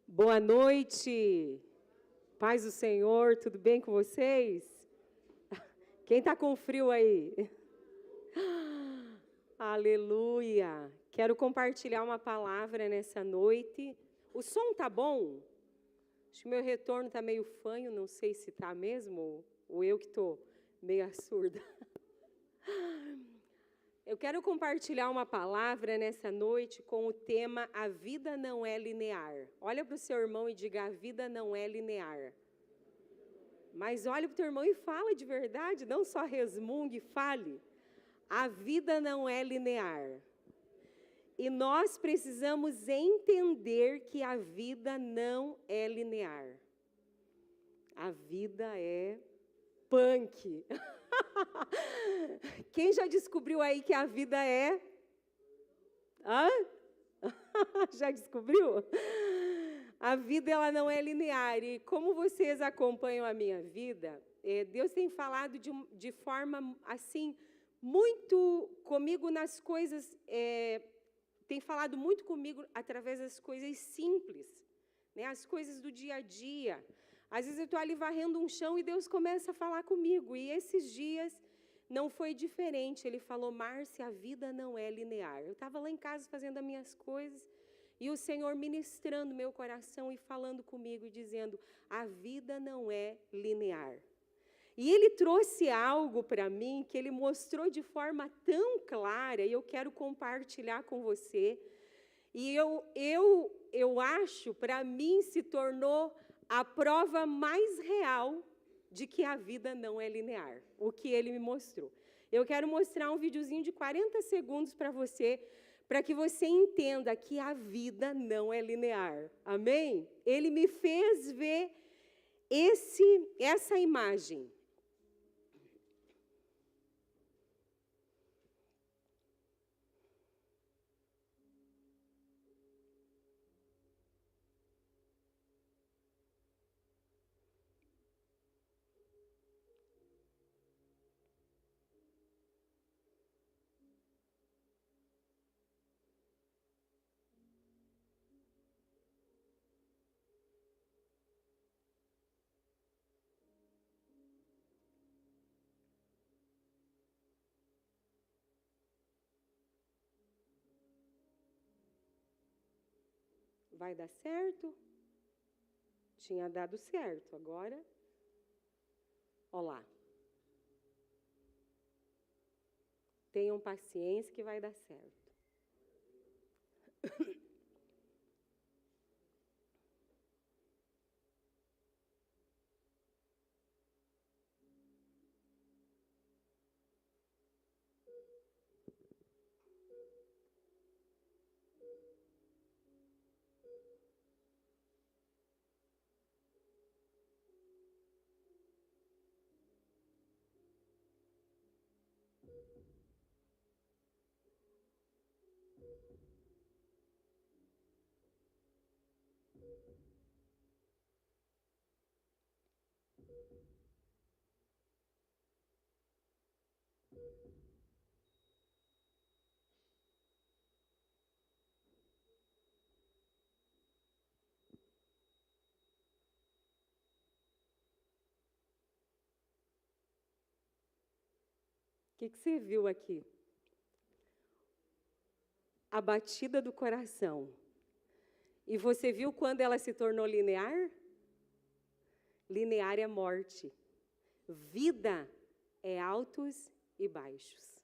Boa noite, paz do Senhor, tudo bem com vocês? Quem está com frio aí? Aleluia! Quero compartilhar uma palavra nessa noite. O som tá bom? Acho que meu retorno tá meio fanho, não sei se tá mesmo, ou eu que tô meio surda. Eu quero compartilhar uma palavra nessa noite com o tema A Vida Não É Linear. Olha para o seu irmão e diga, a vida não é linear. Mas olha para o teu irmão e fala de verdade, não só resmungue, fale. A vida não é linear. E nós precisamos entender que a vida não é linear. A vida é punk. Quem já descobriu aí que a vida é? Hã? Já descobriu? A vida ela não é linear. E como vocês acompanham a minha vida, Deus tem falado de forma assim muito comigo nas coisas, tem falado muito comigo através das coisas simples, né? As coisas do dia a dia. Às vezes eu estou ali varrendo um chão e Deus começa a falar comigo. E esses dias não foi diferente. Ele falou, Márcia, a vida não é linear. Eu estava lá em casa fazendo as minhas coisas e o Senhor ministrando meu coração e falando comigo e dizendo, a vida não é linear. E Ele trouxe algo para mim que Ele mostrou de forma tão clara e eu quero compartilhar com você. E eu acho, para mim, se tornou a prova mais real de que a vida não é linear, o que ele me mostrou. Eu quero mostrar um videozinho de 40 segundos para você, para que você entenda que a vida não é linear. Amém? Ele me fez ver essa imagem. Vai dar certo? Tinha dado certo, agora... Olá. Tenham paciência que vai dar certo. O que você viu aqui? A batida do coração. E você viu quando ela se tornou linear? Linear é morte. Vida é altos e baixos.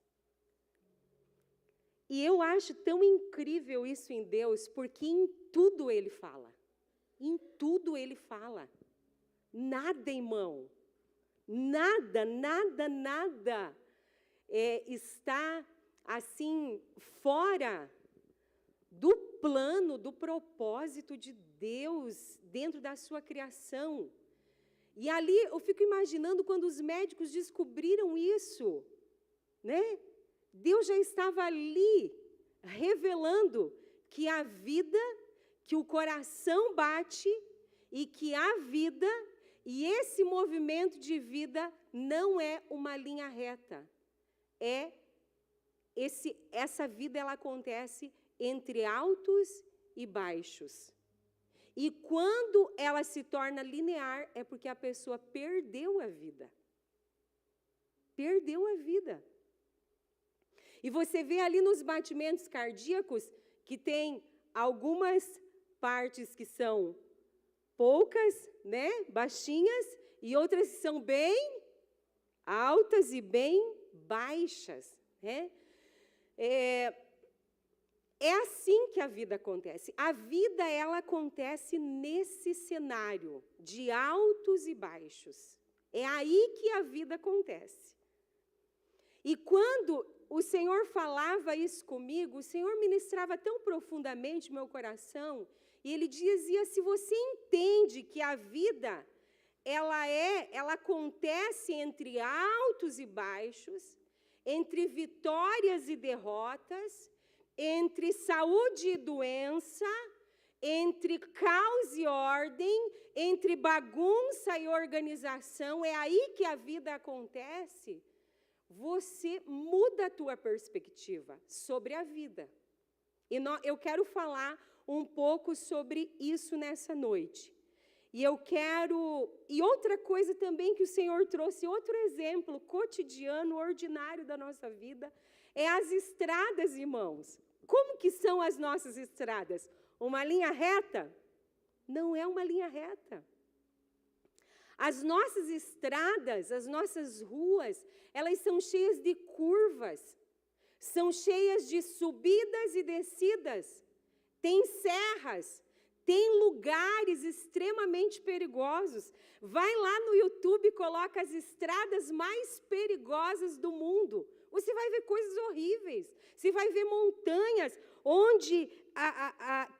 E eu acho tão incrível isso em Deus, porque em tudo Ele fala. Em tudo Ele fala. Nada, irmão. Nada, nada, nada está assim fora do plano, do propósito de Deus dentro da sua criação. E ali eu fico imaginando quando os médicos descobriram isso, né? Deus já estava ali revelando que a vida, que o coração bate e que a vida e esse movimento de vida não é uma linha reta. Essa vida ela acontece entre altos e baixos. E quando ela se torna linear, é porque a pessoa perdeu a vida. Perdeu a vida. E você vê ali nos batimentos cardíacos que tem algumas partes que são poucas, né, baixinhas, e outras que são bem altas e bem baixas, né? É assim que a vida acontece. A vida, ela acontece nesse cenário de altos e baixos. É aí que a vida acontece. E quando o Senhor falava isso comigo, o Senhor ministrava tão profundamente meu coração, e Ele dizia, se você entende que a vida, ela acontece entre altos e baixos, entre vitórias e derrotas, entre saúde e doença, entre caos e ordem, entre bagunça e organização, é aí que a vida acontece, você muda a tua perspectiva sobre a vida. E eu quero falar um pouco sobre isso nessa noite. E outra coisa também que o Senhor trouxe, outro exemplo cotidiano, ordinário da nossa vida, é as estradas, irmãos. Como que são as nossas estradas? Uma linha reta? Não é uma linha reta. As nossas estradas, as nossas ruas, elas são cheias de curvas, são cheias de subidas e descidas, tem serras, tem lugares extremamente perigosos. Vai lá no YouTube e coloca as estradas mais perigosas do mundo. Você vai ver coisas horríveis. Você vai ver montanhas onde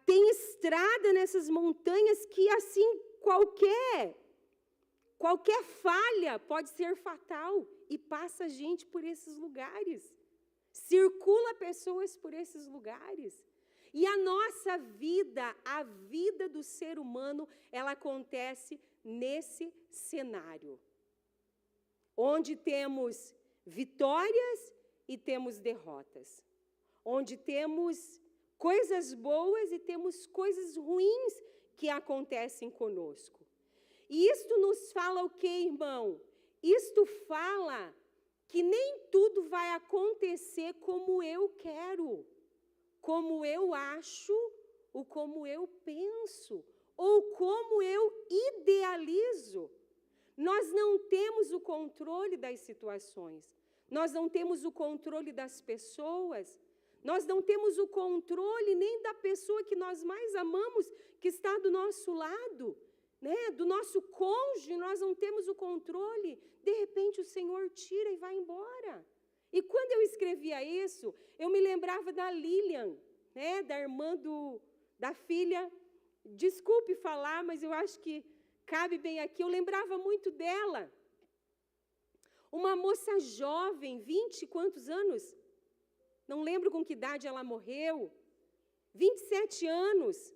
tem estrada nessas montanhas que, assim, qualquer falha pode ser fatal. E passa gente por esses lugares. Circula pessoas por esses lugares. E a nossa vida, a vida do ser humano, ela acontece nesse cenário. Onde temos vitórias e temos derrotas. Onde temos coisas boas e temos coisas ruins que acontecem conosco. E isto nos fala o quê, irmão? Isto fala que nem tudo vai acontecer como eu quero, como eu acho, ou como eu penso, ou como eu idealizo. Nós não temos o controle das situações, nós não temos o controle das pessoas, nós não temos o controle nem da pessoa que nós mais amamos, que está do nosso lado, né? Do nosso cônjuge, nós não temos o controle. De repente o Senhor tira e vai embora. E quando eu escrevia isso, eu me lembrava da Lilian, né? Da irmã da filha. Desculpe falar, mas eu acho que cabe bem aqui. Eu lembrava muito dela. Uma moça jovem, 20 e quantos anos? Não lembro com que idade ela morreu. 27 anos.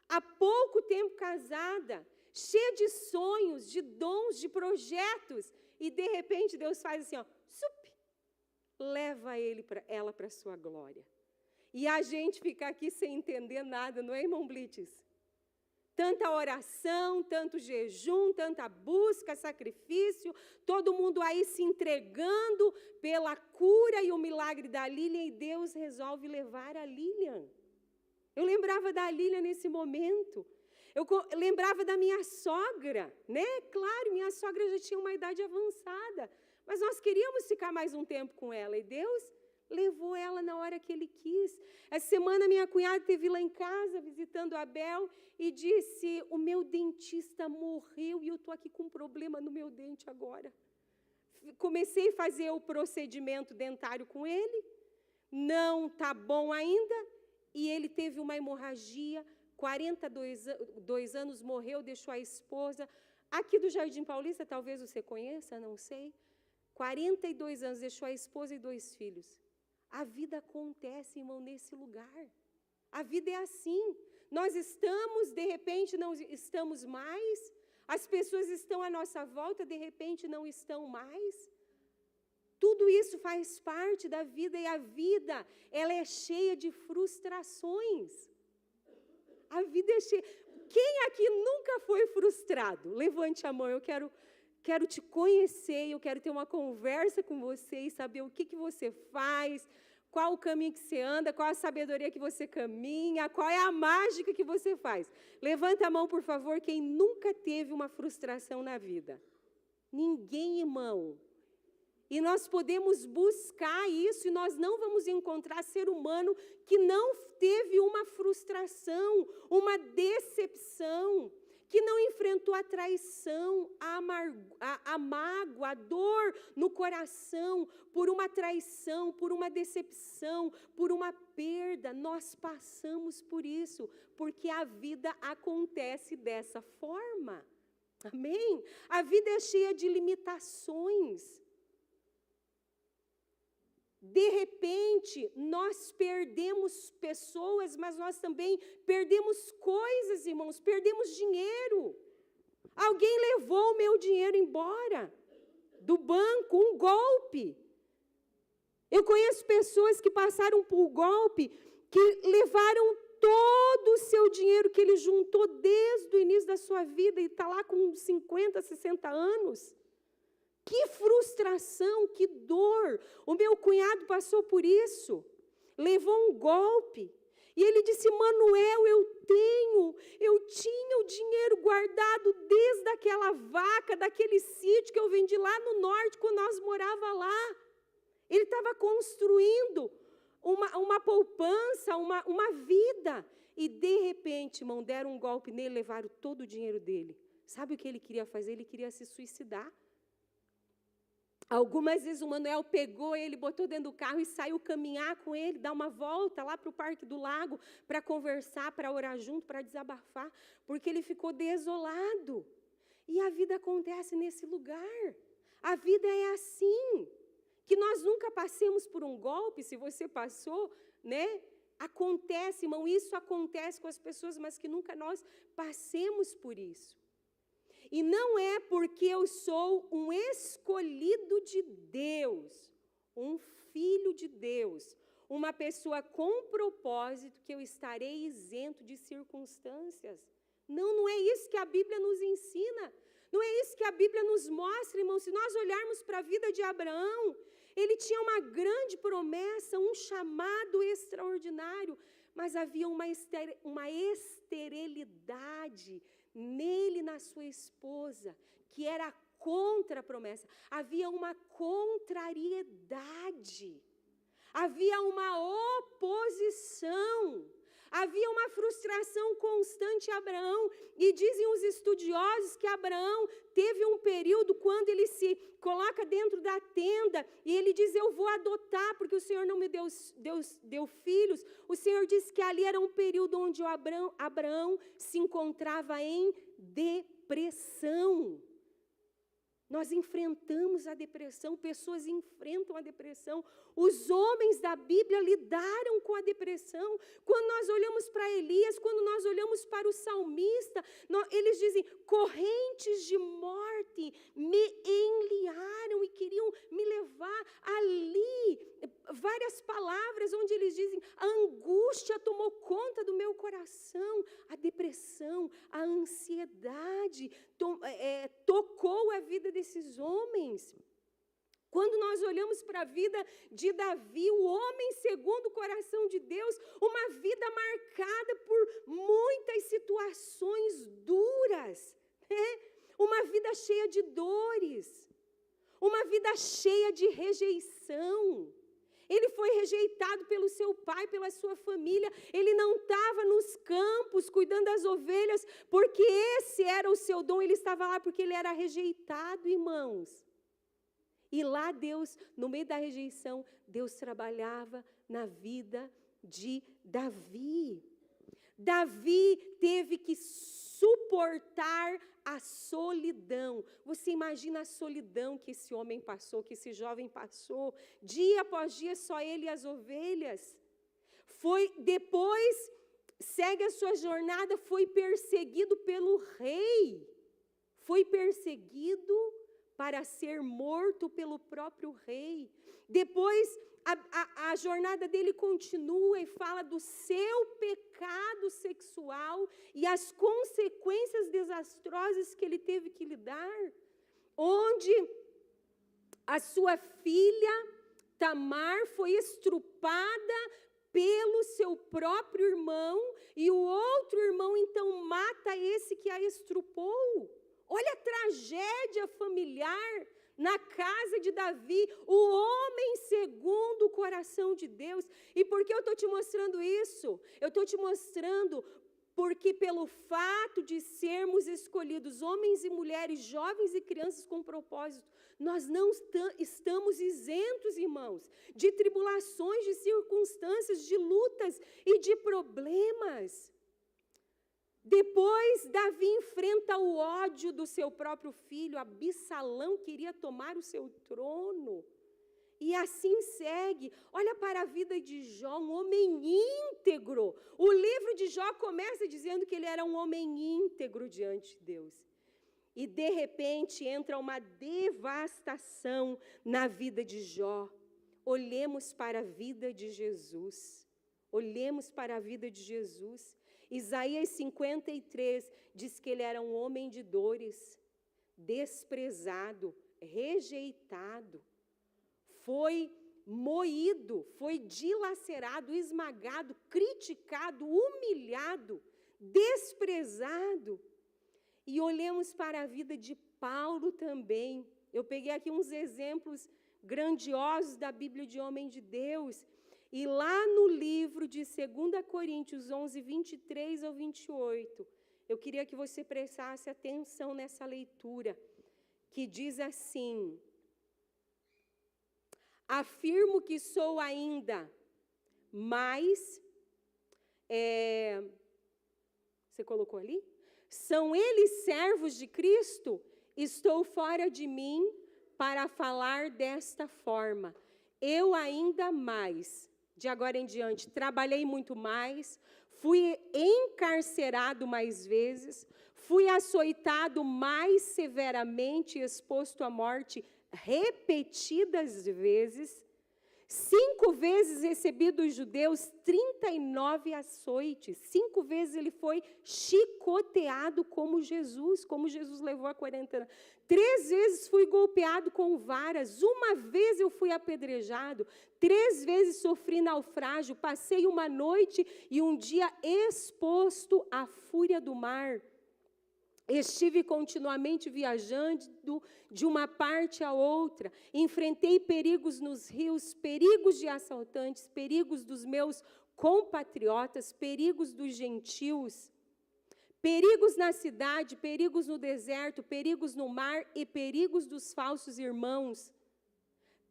Há pouco tempo casada, cheia de sonhos, de dons, de projetos. E, de repente, Deus faz assim, ó, sup, leva ela para a sua glória. E a gente fica aqui sem entender nada, não é, irmão Blitz? Tanta oração, tanto jejum, tanta busca, sacrifício, todo mundo aí se entregando pela cura e o milagre da Lilian, e Deus resolve levar a Lilian. Eu lembrava da Lilian nesse momento. Eu lembrava da minha sogra, né? Claro, minha sogra já tinha uma idade avançada, mas nós queríamos ficar mais um tempo com ela, e Deus levou ela na hora que Ele quis. Essa semana minha cunhada esteve lá em casa visitando a Abel e disse, o meu dentista morreu e eu estou aqui com um problema no meu dente agora. Comecei a fazer o procedimento dentário com ele, não está bom ainda, e ele teve uma hemorragia, 42 anos, morreu, deixou a esposa, aqui do Jardim Paulista, talvez você conheça, não sei, 42 anos, deixou a esposa e 2 filhos. A vida acontece, irmão, nesse lugar. A vida é assim. Nós estamos, de repente, não estamos mais. As pessoas estão à nossa volta, de repente, não estão mais. Tudo isso faz parte da vida, e a vida, ela é cheia de frustrações. A vida é cheia. Quem aqui nunca foi frustrado? Levante a mão, eu quero te conhecer, eu quero ter uma conversa com você e saber o que você faz, qual o caminho que você anda, qual a sabedoria que você caminha, qual é a mágica que você faz. Levanta a mão, por favor, quem nunca teve uma frustração na vida. Ninguém, irmão. E nós podemos buscar isso e nós não vamos encontrar ser humano que não teve uma frustração, uma decepção, que não enfrentou a traição, a mágoa, a dor no coração, por uma traição, por uma decepção, por uma perda. Nós passamos por isso, porque a vida acontece dessa forma. Amém? A vida é cheia de limitações. De repente, nós perdemos pessoas, mas nós também perdemos coisas, irmãos, perdemos dinheiro. Alguém levou o meu dinheiro embora do banco, um golpe. Eu conheço pessoas que passaram por golpe, que levaram todo o seu dinheiro que ele juntou desde o início da sua vida e está lá com 50, 60 anos. Que frustração, que dor. O meu cunhado passou por isso, levou um golpe. E ele disse, Manuel, eu tinha o dinheiro guardado desde aquela vaca, daquele sítio que eu vendi lá no norte, quando nós morávamos lá. Ele estava construindo uma poupança, uma vida. E de repente, irmão, deram um golpe nele, levaram todo o dinheiro dele. Sabe o que ele queria fazer? Ele queria se suicidar. Algumas vezes o Manuel pegou ele, botou dentro do carro e saiu caminhar com ele, dar uma volta lá para o Parque do Lago, para conversar, para orar junto, para desabafar, porque ele ficou desolado. E a vida acontece nesse lugar. A vida é assim. Que nós nunca passemos por um golpe, se você passou, né? Acontece, irmão, isso acontece com as pessoas, mas que nunca nós passemos por isso. E não é porque eu sou um escolhido de Deus, um filho de Deus, uma pessoa com propósito, que eu estarei isento de circunstâncias. Não é isso que a Bíblia nos ensina. Não é isso que a Bíblia nos mostra, irmão. Se nós olharmos para a vida de Abraão, ele tinha uma grande promessa, um chamado extraordinário, mas havia uma esterilidade nele e na sua esposa, que era contra a promessa. Havia uma contrariedade, havia uma oposição, havia uma frustração constante em Abraão. E dizem os estudiosos que Abraão teve um período quando ele se coloca dentro da tenda e ele diz, eu vou adotar, porque o Senhor não me deu filhos. O Senhor disse que ali era um período onde o Abraão se encontrava em depressão. Nós enfrentamos a depressão, pessoas enfrentam a depressão. Os homens da Bíblia lidaram com a depressão. Quando nós olhamos para Elias, quando nós olhamos para o salmista, eles dizem, correntes de morte me enliaram e queriam me levar ali. Várias palavras onde eles dizem, a angústia tomou conta do meu coração, a depressão, a ansiedade tocou a vida desses homens. Quando nós olhamos para a vida de Davi, o homem segundo o coração de Deus, uma vida marcada por muitas situações duras, né? Uma vida cheia de dores, uma vida cheia de rejeição. Ele foi rejeitado pelo seu pai, pela sua família. Ele não estava nos campos cuidando das ovelhas, porque esse era o seu dom. Ele estava lá porque ele era rejeitado, irmãos. E lá Deus, no meio da rejeição, Deus trabalhava na vida de Davi. Davi teve que suportar a solidão. Você imagina a solidão que esse homem passou, que esse jovem passou, dia após dia, só ele e as ovelhas. Depois, segue a sua jornada, foi perseguido pelo rei. Foi perseguido para ser morto pelo próprio rei. Depois, a jornada dele continua e fala do seu pecado sexual e as consequências desastrosas que ele teve que lidar, onde a sua filha Tamar foi estrupada pelo seu próprio irmão, e o outro irmão então mata esse que a estrupou. Olha a tragédia familiar na casa de Davi, o homem segundo o coração de Deus. E por que eu estou te mostrando isso? Eu estou te mostrando porque pelo fato de sermos escolhidos homens e mulheres, jovens e crianças com propósito, nós não estamos isentos, irmãos, de tribulações, de circunstâncias, de lutas e de problemas. Depois, Davi enfrenta o ódio do seu próprio filho. Absalão queria tomar o seu trono. E assim segue. Olha para a vida de Jó, um homem íntegro. O livro de Jó começa dizendo que ele era um homem íntegro diante de Deus. E de repente entra uma devastação na vida de Jó. Olhemos para a vida de Jesus. Olhemos para a vida de Jesus. Isaías 53 diz que ele era um homem de dores, desprezado, rejeitado. Foi moído, foi dilacerado, esmagado, criticado, humilhado, desprezado. E olhemos para a vida de Paulo também. Eu peguei aqui uns exemplos grandiosos da Bíblia de homem de Deus. E lá no livro de 2 Coríntios 11, 23 ao 28, eu queria que você prestasse atenção nessa leitura, que diz assim: afirmo que sou ainda mais... Você colocou ali? São eles servos de Cristo? Estou fora de mim para falar desta forma. Eu ainda mais, de agora em diante, trabalhei muito mais, fui encarcerado mais vezes, fui açoitado mais severamente, exposto à morte repetidas vezes, 5 vezes recebi dos judeus 39 açoites, 5 vezes ele foi chicoteado como Jesus levou a 40 anos. 3 vezes fui golpeado com varas, 1 vez eu fui apedrejado, 3 vezes sofri naufrágio, passei uma noite e um dia exposto à fúria do mar. Estive continuamente viajando de uma parte a outra, enfrentei perigos nos rios, perigos de assaltantes, perigos dos meus compatriotas, perigos dos gentios, perigos na cidade, perigos no deserto, perigos no mar e perigos dos falsos irmãos.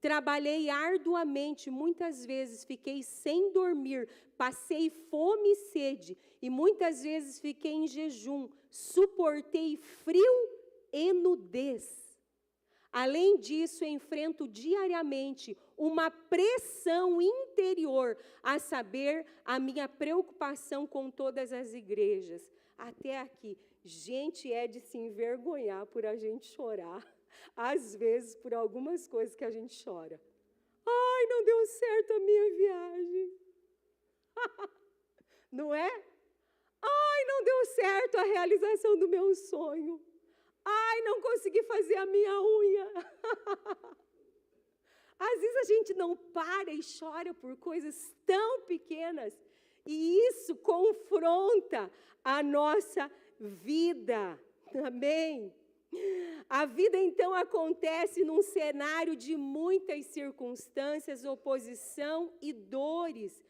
Trabalhei arduamente, muitas vezes fiquei sem dormir, passei fome e sede, e muitas vezes fiquei em jejum, suportei frio e nudez. Além disso, enfrento diariamente uma pressão interior, a saber, a minha preocupação com todas as igrejas. Até aqui, gente, é de se envergonhar por a gente chorar. Às vezes, por algumas coisas que a gente chora. Ai, não deu certo a minha viagem. Não é? Ai, não deu certo a realização do meu sonho. Ai, não consegui fazer a minha unha. Às vezes a gente não para e chora por coisas tão pequenas. E isso confronta a nossa vida. Amém? A vida, então, acontece num cenário de muitas circunstâncias, oposição e dores.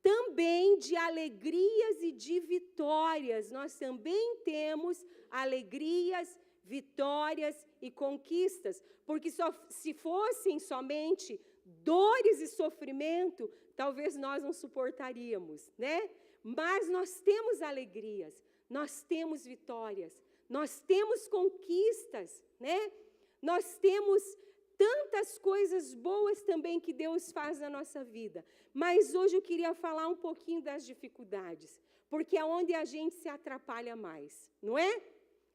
Também de alegrias e de vitórias. Nós também temos alegrias, vitórias e conquistas. Porque se fossem somente dores e sofrimento, talvez nós não suportaríamos, né? Mas nós temos alegrias, nós temos vitórias, nós temos conquistas, né? Nós temos tantas coisas boas também que Deus faz na nossa vida. Mas hoje eu queria falar um pouquinho das dificuldades, porque é onde a gente se atrapalha mais, não é?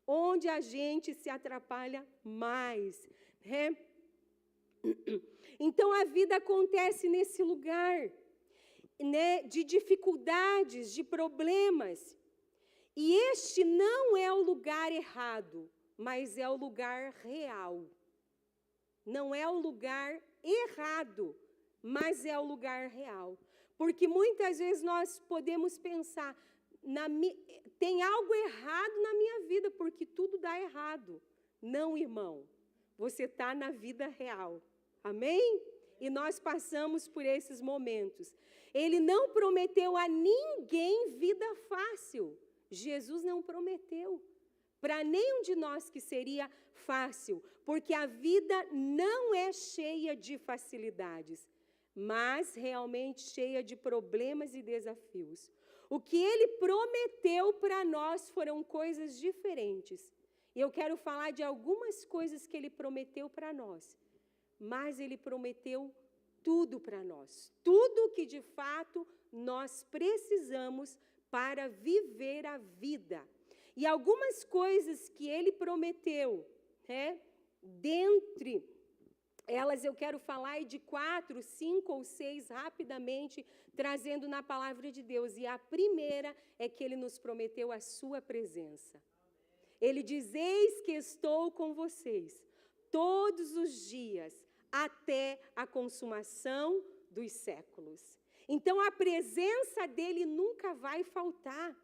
Onde a gente se atrapalha mais, né? Então a vida acontece nesse lugar, né, de dificuldades, de problemas. E este não é o lugar errado, mas é o lugar real. Não é o lugar errado, mas é o lugar real. Porque muitas vezes nós podemos pensar, tem algo errado na minha vida, porque tudo dá errado. Não, irmão, você está na vida real. Amém? E nós passamos por esses momentos. Ele não prometeu a ninguém vida fácil. Jesus não prometeu para nenhum de nós que seria fácil, porque a vida não é cheia de facilidades, mas realmente cheia de problemas e desafios. O que ele prometeu para nós foram coisas diferentes. E eu quero falar de algumas coisas que ele prometeu para nós, mas ele prometeu tudo para nós, tudo que de fato nós precisamos para viver a vida. E algumas coisas que ele prometeu, né, dentre elas eu quero falar de 4, 5 ou 6 rapidamente, trazendo na palavra de Deus. E a primeira é que ele nos prometeu a sua presença. Ele diz: eis que estou com vocês todos os dias, até a consumação dos séculos. Então a presença dele nunca vai faltar.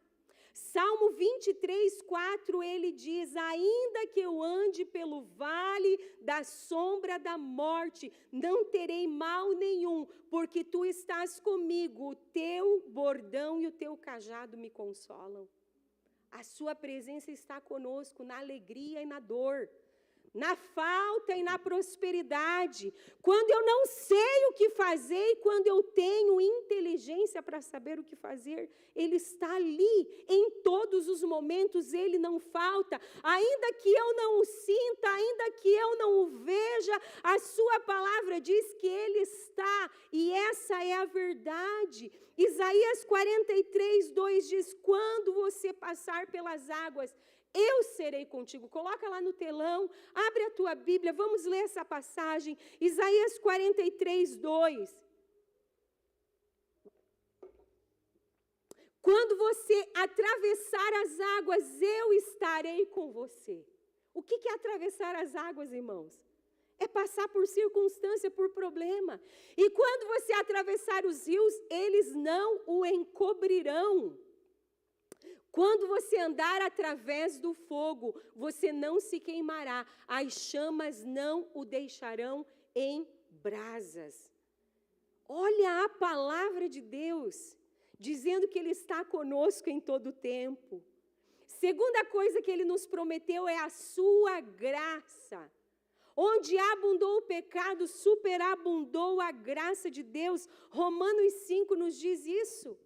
Salmo 23, 4, ele diz: ainda que eu ande pelo vale da sombra da morte, não terei mal nenhum, porque tu estás comigo, o teu bordão e o teu cajado me consolam. A sua presença está conosco na alegria e na dor, na falta e na prosperidade, quando eu não sei o que fazer e quando eu tenho inteligência para saber o que fazer, ele está ali, em todos os momentos ele não falta, ainda que eu não o sinta, ainda que eu não o veja, a sua palavra diz que ele está, e essa é a verdade. Isaías 43, 2 diz: quando você passar pelas águas, eu serei contigo. Coloca lá no telão, abre a tua Bíblia, vamos ler essa passagem, Isaías 43, 2. Quando você atravessar as águas, eu estarei com você. O que é atravessar as águas, irmãos? É passar por circunstância, por problema. E quando você atravessar os rios, eles não o encobrirão. Quando você andar através do fogo, você não se queimará, as chamas não o deixarão em brasas. Olha a palavra de Deus, dizendo que ele está conosco em todo o tempo. Segunda coisa que ele nos prometeu é a sua graça. Onde abundou o pecado, superabundou a graça de Deus. Romanos 5 nos diz isso.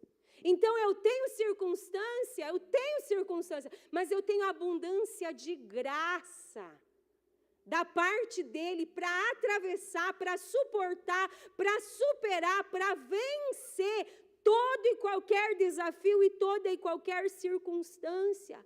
Então eu tenho circunstância, mas eu tenho abundância de graça da parte dele para atravessar, para suportar, para superar, para vencer todo e qualquer desafio e toda e qualquer circunstância.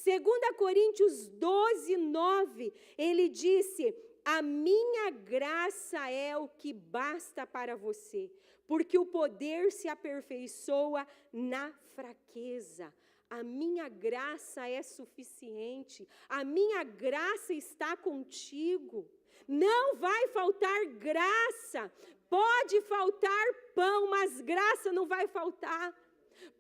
2 Coríntios 12, 9, ele disse: a minha graça é o que basta para você, porque o poder se aperfeiçoa na fraqueza. A minha graça é suficiente, a minha graça está contigo. Não vai faltar graça, pode faltar pão, mas graça não vai faltar.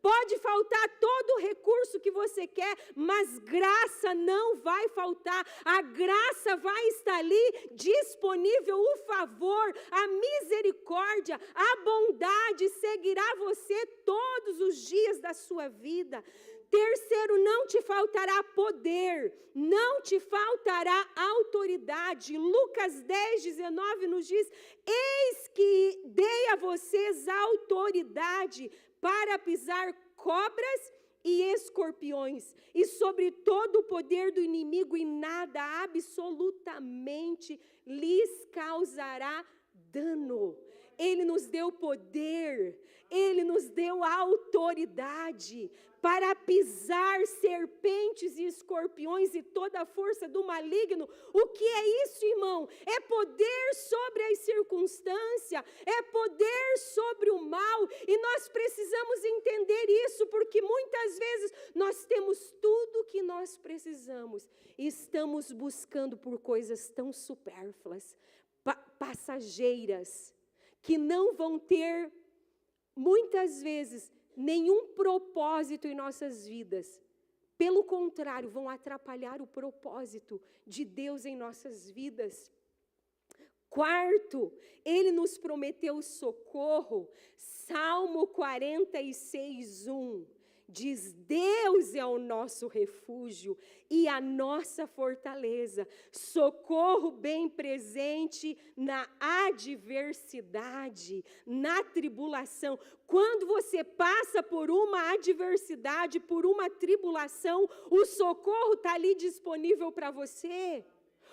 Pode faltar todo o recurso que você quer, mas graça não vai faltar. A graça vai estar ali disponível, o favor, a misericórdia, a bondade seguirá você todos os dias da sua vida. Terceiro, não te faltará poder, não te faltará autoridade. Lucas 10, 19 nos diz: eis que dei a vocês autoridade para pisar cobras e escorpiões, e sobre todo o poder do inimigo, e nada absolutamente lhes causará dano. Ele nos deu poder, ele nos deu autoridade para pisar serpentes e escorpiões escorpiões e toda a força do maligno. O que é isso, irmão? É poder sobre as circunstâncias, é poder sobre o mal, e nós precisamos entender isso, porque muitas vezes nós temos tudo o que nós precisamos e estamos buscando por coisas tão supérfluas, passageiras, que não vão ter, muitas vezes, nenhum propósito em nossas vidas. Pelo contrário, vão atrapalhar o propósito de Deus em nossas vidas. Quarto, Ele nos prometeu socorro. Salmo 46:1 diz: Deus é o nosso refúgio e a nossa fortaleza, socorro bem presente na adversidade, na tribulação. Quando você passa por uma adversidade, por uma tribulação, o socorro está ali disponível para você.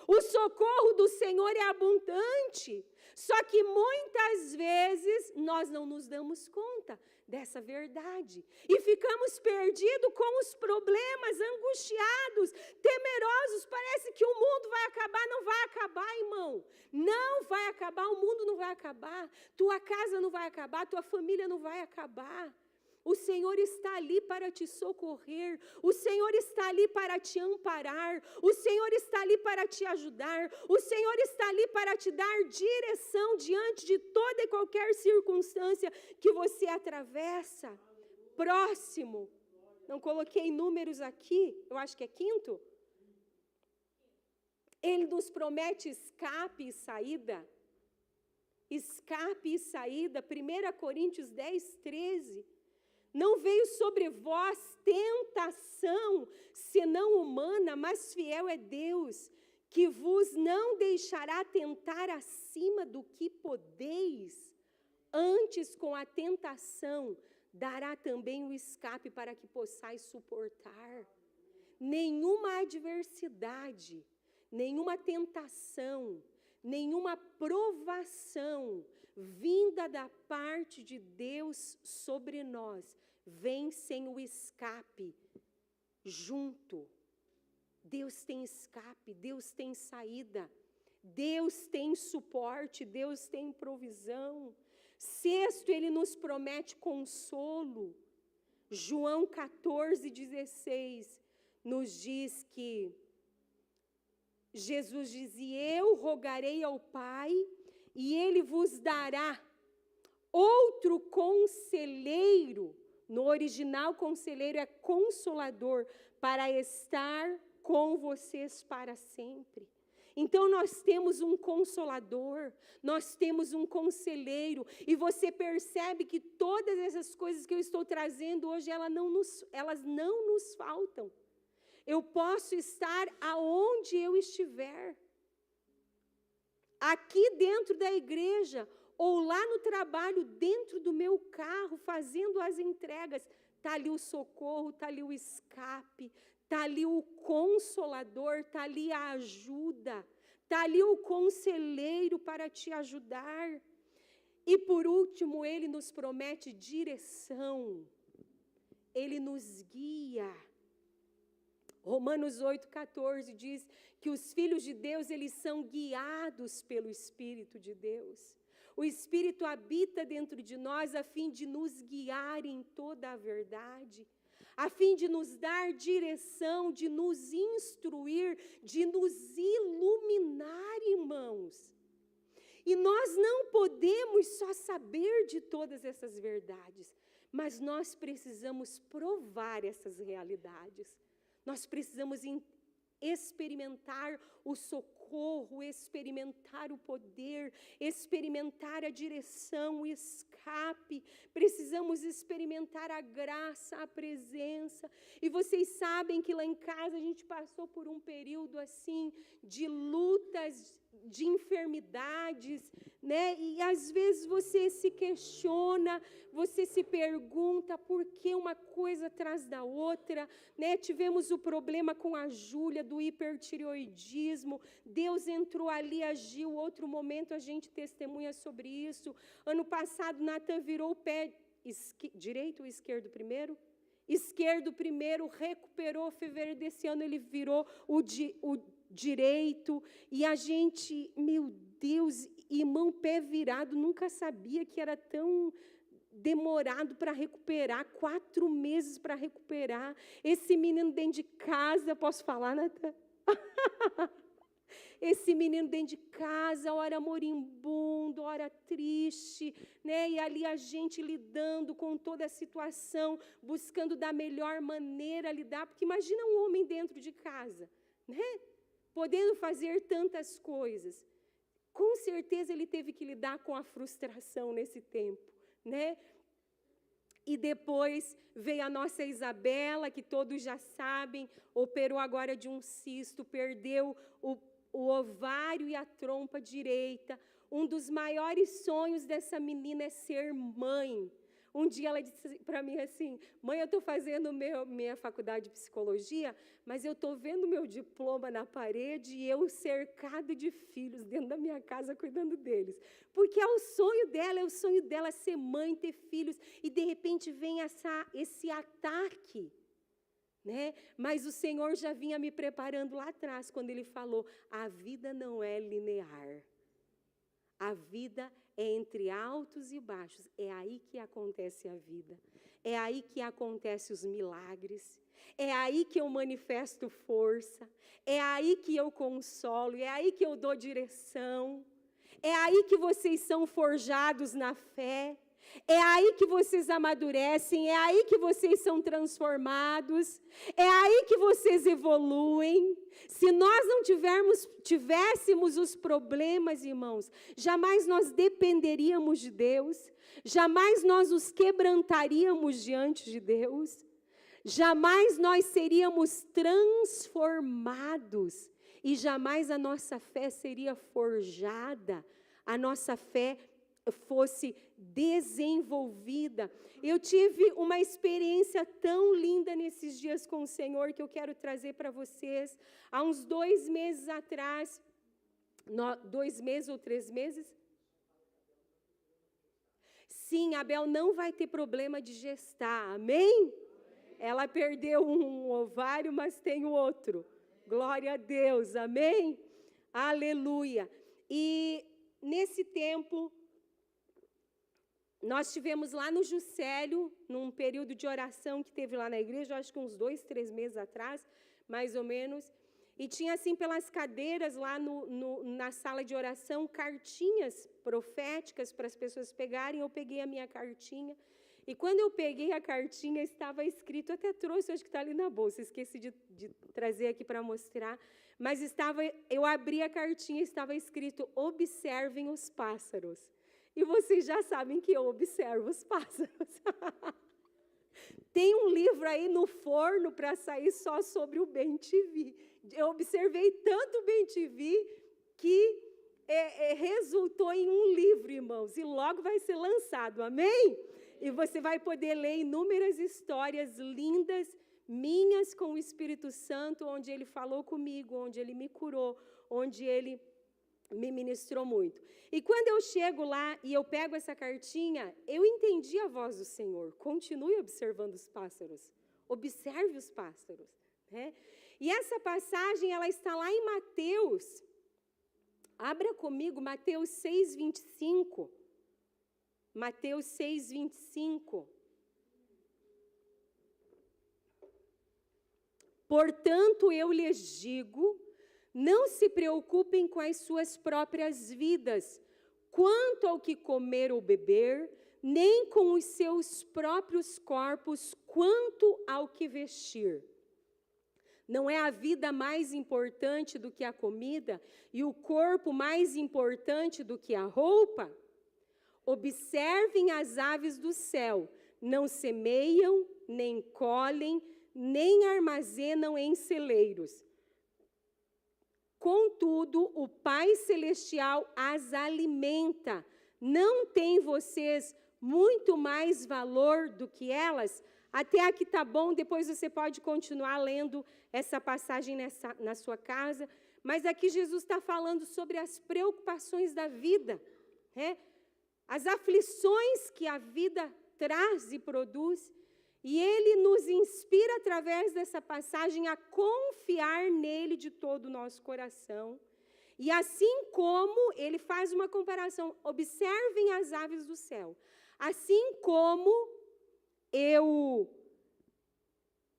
O socorro do Senhor é abundante. Só que muitas vezes nós não nos damos conta dessa verdade. E ficamos perdidos com os problemas, angustiados, temerosos. Parece que o mundo vai acabar. Não vai acabar, irmão. Não vai acabar, o mundo não vai acabar. Tua casa não vai acabar, tua família não vai acabar. O Senhor está ali para te socorrer, o Senhor está ali para te amparar, o Senhor está ali para te ajudar, o Senhor está ali para te dar direção diante de toda e qualquer circunstância que você atravessa. Próximo, não coloquei números aqui, eu acho que é quinto. Ele nos promete escape e saída. Escape e saída, 1 Coríntios 10:13. Não veio sobre vós tentação, senão humana, mas fiel é Deus, que vos não deixará tentar acima do que podeis. Antes, com a tentação, dará também o escape para que possais suportar. Nenhuma adversidade, nenhuma tentação, nenhuma provação vinda da parte de Deus sobre nós vem sem o escape junto. Deus tem escape, Deus tem saída, Deus tem suporte, Deus tem provisão. Sexto, Ele nos promete consolo. João 14:16 nos diz que Jesus dizia: eu rogarei ao Pai e Ele vos dará outro conselheiro. No original, conselheiro é consolador, para estar com vocês para sempre. Então, nós temos um consolador, nós temos um conselheiro, e você percebe que todas essas coisas que eu estou trazendo hoje, elas não nos faltam. Eu posso estar aonde eu estiver, aqui dentro da igreja, ou lá no trabalho, dentro do meu carro, fazendo as entregas. Está ali o socorro, está ali o escape, está ali o consolador, está ali a ajuda, está ali o conselheiro para te ajudar. E por último, Ele nos promete direção, Ele nos guia. Romanos 8:14 diz que os filhos de Deus, eles são guiados pelo Espírito de Deus. O Espírito habita dentro de nós a fim de nos guiar em toda a verdade, a fim de nos dar direção, de nos instruir, de nos iluminar, irmãos. E nós não podemos só saber de todas essas verdades, mas nós precisamos provar essas realidades. Nós precisamos experimentar o socorro, experimentar o poder, experimentar a direção, o escape. Precisamos experimentar a graça, a presença. E vocês sabem que lá em casa a gente passou por um período assim de lutas, de enfermidades, né? E às vezes você se questiona, você se pergunta por que uma coisa atrás da outra, né? Tivemos o problema com a Júlia do hipertireoidismo. Deus entrou ali, agiu. Outro momento a gente testemunha sobre isso. Ano passado, Natan virou o pé direito ou esquerdo primeiro? esquerdo primeiro, recuperou, fevereiro desse ano ele virou o direito, e a gente, meu Deus, irmão, pé virado, nunca sabia que era tão demorado para recuperar, 4 meses para recuperar. Esse menino dentro de casa, posso falar, Natan? Esse menino dentro de casa, ora moribundo, ora triste, né? E ali a gente lidando com toda a situação, buscando da melhor maneira lidar, porque imagina um homem dentro de casa, né? Podendo fazer tantas coisas. Com certeza ele teve que lidar com a frustração nesse tempo, né? E depois veio a nossa Isabela, que todos já sabem, operou agora de um cisto, perdeu o ovário e a trompa direita. Um dos maiores sonhos dessa menina é ser mãe. Um dia ela disse para mim assim: mãe, eu estou fazendo minha faculdade de psicologia, mas eu estou vendo meu diploma na parede e eu cercado de filhos dentro da minha casa cuidando deles. Porque é o sonho dela ser mãe, ter filhos, e de repente vem esse ataque. Né? Mas o Senhor já vinha me preparando lá atrás, quando Ele falou, a vida não é linear. A vida é entre altos e baixos. É aí que acontece a vida. É aí que acontecem os milagres. É aí que eu manifesto força. É aí que eu consolo. É aí que eu dou direção. É aí que vocês são forjados na fé. É aí que vocês amadurecem, é aí que vocês são transformados, é aí que vocês evoluem. Se nós não tivéssemos os problemas, irmãos, jamais nós dependeríamos de Deus, jamais nós os quebrantaríamos diante de Deus, jamais nós seríamos transformados e jamais a nossa fé seria forjada, a nossa fé fosse desenvolvida. Eu tive uma experiência tão linda nesses dias com o Senhor que eu quero trazer para vocês. Há uns 2 meses atrás, 2 meses ou 3 meses? Sim, Abel não vai ter problema de gestar, amém? Ela perdeu um ovário, mas tem o outro. Glória a Deus, amém? Aleluia. E nesse tempo, nós tivemos lá no Juscelio, num período de oração que teve lá na igreja, acho que uns 2, 3 meses atrás, mais ou menos, e tinha assim pelas cadeiras lá na sala de oração, cartinhas proféticas para as pessoas pegarem. Eu peguei a minha cartinha, e quando eu peguei a cartinha, estava escrito, até trouxe, acho que está ali na bolsa, esqueci de trazer aqui para mostrar, mas eu abri a cartinha e estava escrito, observem os pássaros. E vocês já sabem que eu observo os pássaros. Tem um livro aí no forno para sair só sobre o BEM-TV. Eu observei tanto o BEM-TV que resultou em um livro, irmãos, e logo vai ser lançado, amém? E você vai poder ler inúmeras histórias lindas, minhas com o Espírito Santo, onde Ele falou comigo, onde Ele me curou, onde Ele me ministrou muito. E quando eu chego lá e eu pego essa cartinha, eu entendi a voz do Senhor. Continue observando os pássaros. Observe os pássaros. Né? E essa passagem, ela está lá em Mateus. Abra comigo, Mateus 6:25. Mateus 6:25. Portanto, eu lhes digo, não se preocupem com as suas próprias vidas, quanto ao que comer ou beber, nem com os seus próprios corpos, quanto ao que vestir. Não é a vida mais importante do que a comida e o corpo mais importante do que a roupa? Observem as aves do céu, não semeiam, nem colhem, nem armazenam em celeiros. Contudo, o Pai Celestial as alimenta. Não tem vocês muito mais valor do que elas? Até aqui está bom, depois você pode continuar lendo essa passagem na sua casa. Mas aqui Jesus está falando sobre as preocupações da vida, né? As aflições que a vida traz e produz. E ele nos inspira, através dessa passagem, a confiar nele de todo o nosso coração. E assim como ele faz uma comparação, observem as aves do céu. Assim como eu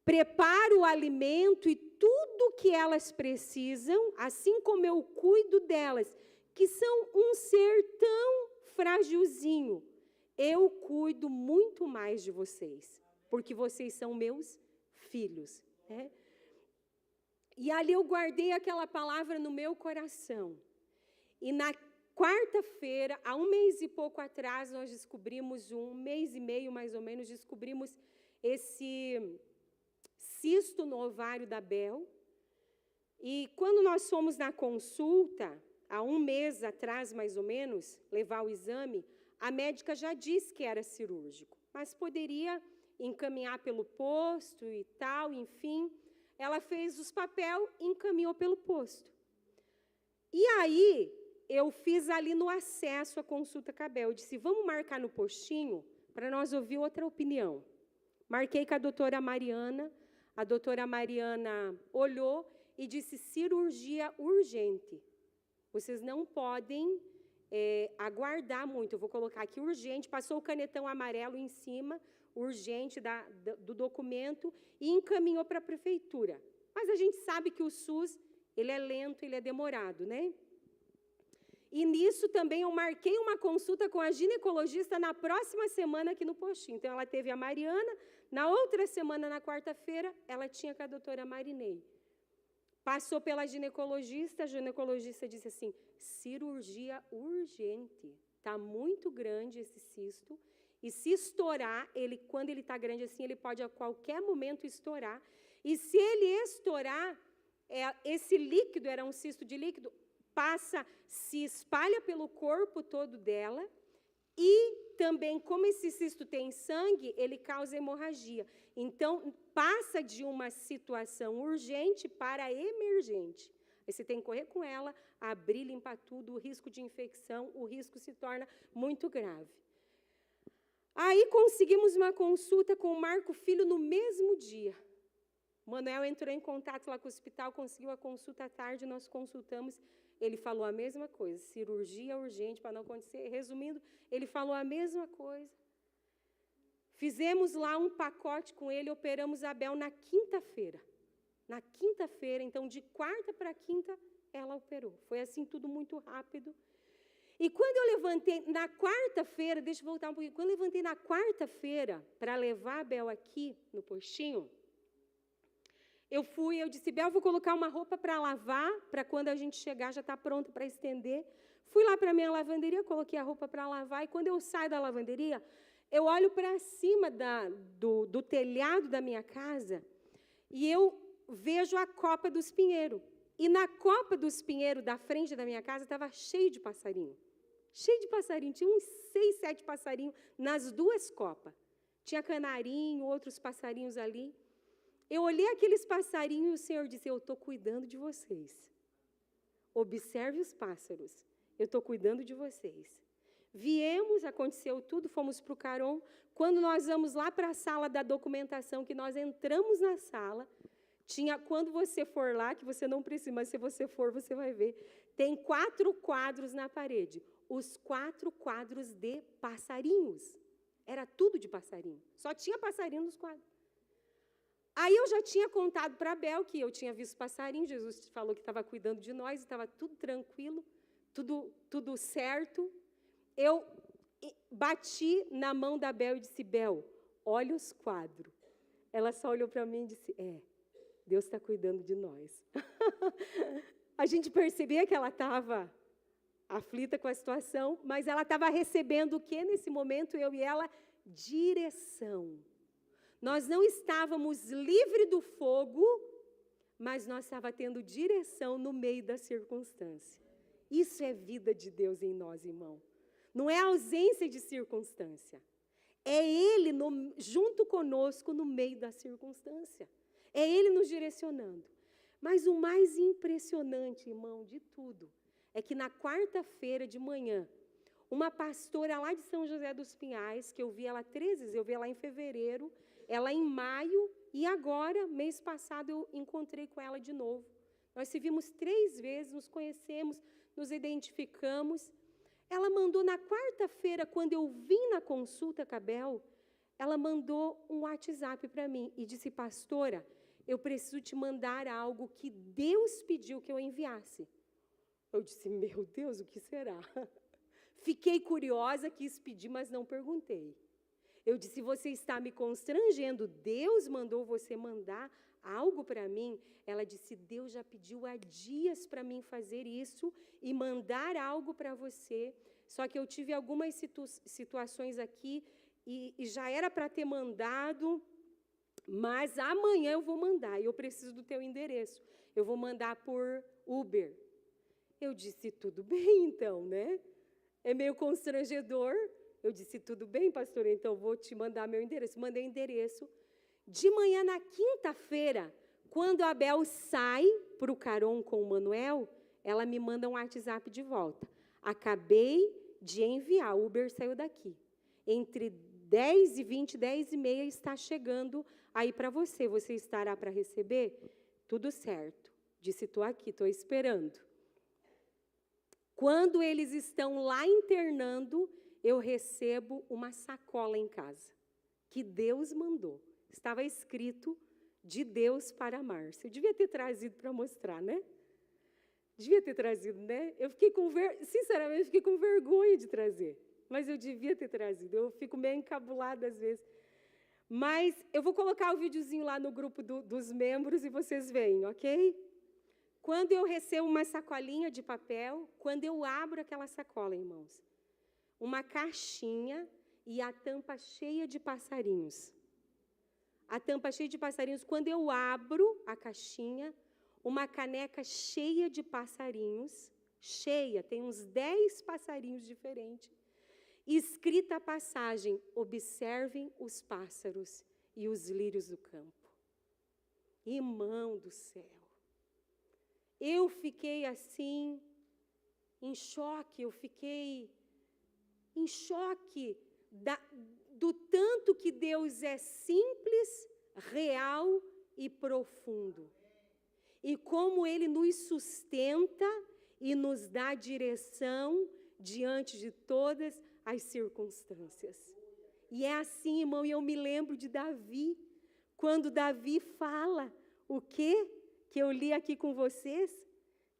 preparo o alimento e tudo que elas precisam, assim como eu cuido delas, que são um ser tão frágilzinho, eu cuido muito mais de vocês, porque vocês são meus filhos, né? E ali eu guardei aquela palavra no meu coração. E na quarta-feira, há 1 mês e pouco atrás, nós descobrimos, 1 mês e meio mais ou menos, descobrimos esse cisto no ovário da Bel. E quando nós fomos na consulta, há 1 mês atrás mais ou menos, levar o exame, a médica já disse que era cirúrgico, mas poderia encaminhar pelo posto e tal, enfim. Ela fez os papéis e encaminhou pelo posto. E aí, eu fiz ali no acesso à consulta com a Bel. Eu disse, vamos marcar no postinho para nós ouvir outra opinião. Marquei com a doutora Mariana. A doutora Mariana olhou e disse, cirurgia urgente. Vocês não podem aguardar muito. Eu vou colocar aqui urgente. Passou o canetão amarelo em cima, urgente do documento, e encaminhou para a prefeitura. Mas a gente sabe que o SUS, ele é lento, ele é demorado, né? E nisso também eu marquei uma consulta com a ginecologista na próxima semana aqui no postinho. Então, ela teve a Mariana, na outra semana, na quarta-feira, ela tinha com a doutora Marinei. Passou pela ginecologista, a ginecologista disse assim, cirurgia urgente, está muito grande esse cisto, e se estourar, quando ele está grande assim, ele pode a qualquer momento estourar, e se ele estourar, esse líquido, era um cisto de líquido, se espalha pelo corpo todo dela, e também, como esse cisto tem sangue, ele causa hemorragia. Então, passa de uma situação urgente para emergente. Aí você tem que correr com ela, abrir, limpar tudo, o risco de infecção, o risco se torna muito grave. Aí conseguimos uma consulta com o Marco Filho no mesmo dia. O Manuel entrou em contato lá com o hospital, conseguiu a consulta à tarde, nós consultamos. Ele falou a mesma coisa, cirurgia urgente para não acontecer. Resumindo, ele falou a mesma coisa. Fizemos lá um pacote com ele, operamos a Bel na quinta-feira. Na quinta-feira, então, de quarta para quinta, ela operou. Foi assim, tudo muito rápido. E quando eu levantei na quarta-feira, deixa eu voltar um pouquinho, quando eu levantei na quarta-feira para levar a Bel aqui no postinho, eu disse, Bel, vou colocar uma roupa para lavar, para quando a gente chegar já está pronto para estender. Fui lá para a minha lavanderia, coloquei a roupa para lavar, e quando eu saio da lavanderia, eu olho para cima do telhado da minha casa e eu vejo a copa dos pinheiros. E na copa dos pinheiros da frente da minha casa estava cheio de passarinho. Cheio de passarinho, tinha uns 6, 7 passarinhos nas 2 copas. Tinha canarinho, outros passarinhos ali. Eu olhei aqueles passarinhos e o Senhor disse, eu estou cuidando de vocês. Observe os pássaros, eu estou cuidando de vocês. Viemos, aconteceu tudo, fomos para o Caron. Quando nós vamos lá para a sala da documentação, que nós entramos na sala, quando você for lá, que você não precisa, mas se você for, você vai ver, tem 4 quadros na parede. Os 4 quadros de passarinhos. Era tudo de passarinho. Só tinha passarinho nos quadros. Aí eu já tinha contado para a Bel que eu tinha visto passarinho, Jesus falou que estava cuidando de nós, estava tudo tranquilo, tudo certo. Eu bati na mão da Bel e disse, Bel, olha os quadros. Ela só olhou para mim e disse, Deus está cuidando de nós. A gente percebia que ela estava aflita com a situação, mas ela estava recebendo o que nesse momento, eu e ela? Direção. Nós não estávamos livres do fogo, mas nós estávamos tendo direção no meio da circunstância. Isso é vida de Deus em nós, irmão. Não é ausência de circunstância. É Ele junto conosco no meio da circunstância. É Ele nos direcionando. Mas o mais impressionante, irmão, de tudo, é que na quarta-feira de manhã, uma pastora lá de São José dos Pinhais, que eu vi ela 3 vezes, eu vi ela em fevereiro, ela em maio, e agora, mês passado, eu encontrei com ela de novo. Nós se vimos 3 vezes, nos conhecemos, nos identificamos. Ela mandou na quarta-feira, quando eu vim na consulta com a Bel, ela mandou um WhatsApp para mim e disse: pastora, eu preciso te mandar algo que Deus pediu que eu enviasse. Eu disse: meu Deus, o que será? Fiquei curiosa, quis pedir, mas não perguntei. Eu disse: você está me constrangendo, Deus mandou você mandar algo para mim? Ela disse: Deus já pediu há dias para mim fazer isso e mandar algo para você, só que eu tive algumas situações aqui e já era para ter mandado, mas amanhã eu vou mandar, e eu preciso do teu endereço, eu vou mandar por Uber. Eu disse: tudo bem então, né? É meio constrangedor. Eu disse: tudo bem, pastora, então vou te mandar meu endereço. Mandei o endereço. De manhã, na quinta-feira, quando a Bel sai para o Caron com o Manuel, ela me manda um WhatsApp de volta. Acabei de enviar, o Uber saiu daqui. Entre 10h20, 10h30 está chegando aí para você. Você estará para receber? Tudo certo. Disse: estou aqui, estou esperando. Quando eles estão lá internando, eu recebo uma sacola em casa, que Deus mandou. Estava escrito: de Deus para a Márcia. Eu devia ter trazido para mostrar, né? Devia ter trazido, né? Eu fiquei sinceramente, fiquei com vergonha de trazer. Mas eu devia ter trazido. Eu fico meio encabulada às vezes. Mas eu vou colocar o videozinho lá no grupo dos membros e vocês veem, ok? Quando eu recebo uma sacolinha de papel, quando eu abro aquela sacola, irmãos, uma caixinha e a tampa cheia de passarinhos. A tampa cheia de passarinhos, quando eu abro a caixinha, uma caneca cheia de passarinhos, cheia, tem uns 10 passarinhos diferentes, escrita a passagem: observem os pássaros e os lírios do campo. Irmão do céu, eu fiquei assim, em choque, do tanto que Deus é simples, real e profundo. E como Ele nos sustenta e nos dá direção diante de todas as circunstâncias. E é assim, irmão, e eu me lembro de Davi, quando Davi fala, o quê? Que eu li aqui com vocês,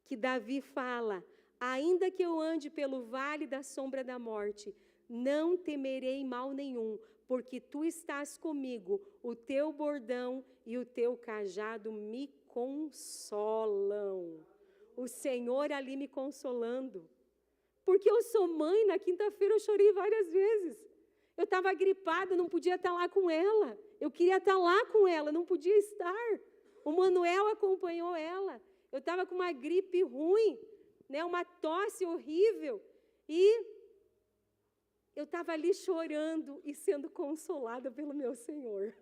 que Davi fala: ainda que eu ande pelo vale da sombra da morte, não temerei mal nenhum, porque tu estás comigo, o teu bordão e o teu cajado me consolam. O Senhor ali me consolando. Porque eu sou mãe, na quinta-feira eu chorei várias vezes. Eu estava gripada, não podia estar lá com ela. Eu queria estar lá com ela, não podia estar. O Manuel acompanhou ela. Eu estava com uma gripe ruim, né, uma tosse horrível. E eu estava ali chorando e sendo consolada pelo meu Senhor.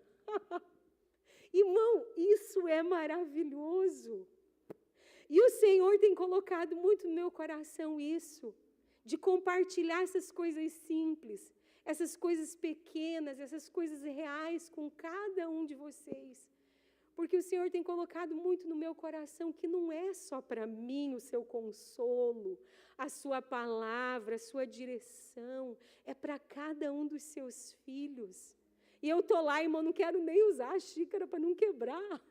Irmão, isso é maravilhoso. E o Senhor tem colocado muito no meu coração isso, de compartilhar essas coisas simples, essas coisas pequenas, essas coisas reais com cada um de vocês. Porque o Senhor tem colocado muito no meu coração que não é só para mim o seu consolo, a sua palavra, a sua direção, é para cada um dos seus filhos. E eu estou lá, irmão, não quero nem usar a xícara para não quebrar.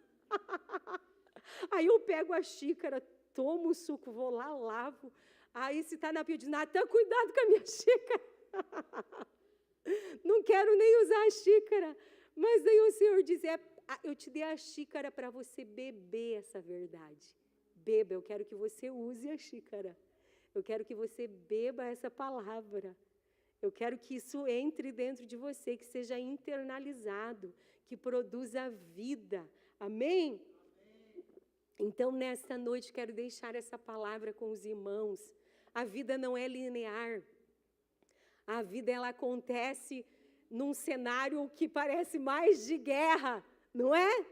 Aí eu pego a xícara, tomo o suco, vou lá, lavo. Aí se está na pia, eu digo: Natan, cuidado com a minha xícara. Não quero nem usar a xícara. Mas aí o Senhor diz: eu te dei a xícara para você beber essa verdade. Beba, eu quero que você use a xícara. Eu quero que você beba essa palavra. Eu quero que isso entre dentro de você, que seja internalizado, que produza vida. Amém? Então, nesta noite, quero deixar essa palavra com os irmãos. A vida não é linear. A vida, ela acontece num cenário que parece mais de guerra, não é?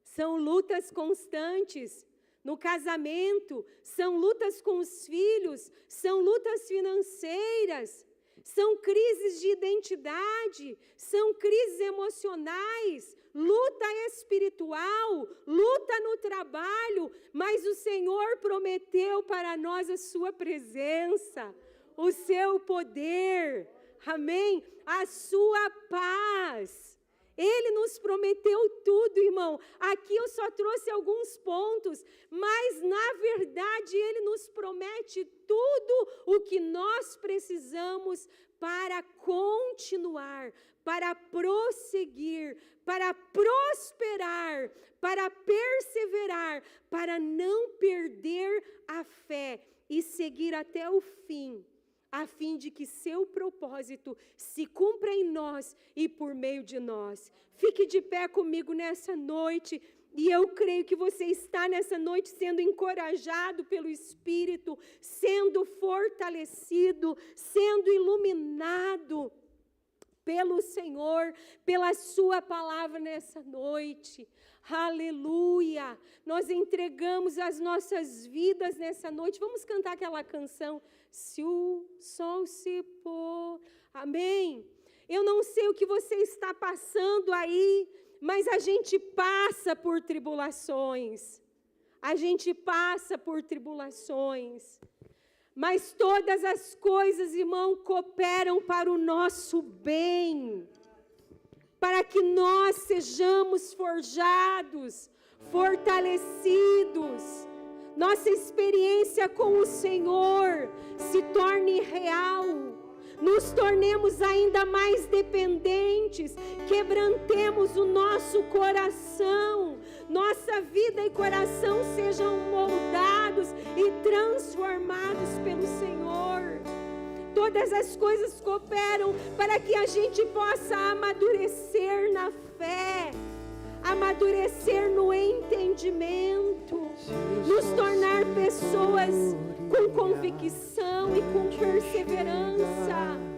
São lutas constantes. No casamento, são lutas com os filhos, são lutas financeiras. São crises de identidade, são crises emocionais, luta espiritual, luta no trabalho, mas o Senhor prometeu para nós a sua presença, o seu poder, amém? A sua paz. Ele nos prometeu tudo, irmão. Aqui eu só trouxe alguns pontos, mas na verdade Ele nos promete tudo o que nós precisamos para continuar, para prosseguir, para prosperar, para perseverar, para não perder a fé e seguir até o fim, a fim de que seu propósito se cumpra em nós e por meio de nós. Fique de pé comigo nessa noite, e eu creio que você está nessa noite sendo encorajado pelo Espírito, sendo fortalecido, sendo iluminado pelo Senhor, pela sua palavra nessa noite. Aleluia! Nós entregamos as nossas vidas nessa noite. Vamos cantar aquela canção, Se o Sol se pôr. Amém? Eu não sei o que você está passando aí, mas a gente passa por tribulações. A gente passa por tribulações. Mas todas as coisas, irmão, cooperam para o nosso bem, para que nós sejamos forjados, fortalecidos, nossa experiência com o Senhor se torne real, nos tornemos ainda mais dependentes, quebrantemos o nosso coração, nossa vida e coração sejam moldados e transformados pelo Senhor. Todas as coisas cooperam para que a gente possa amadurecer na fé, amadurecer no entendimento, nos tornar pessoas com convicção e com perseverança.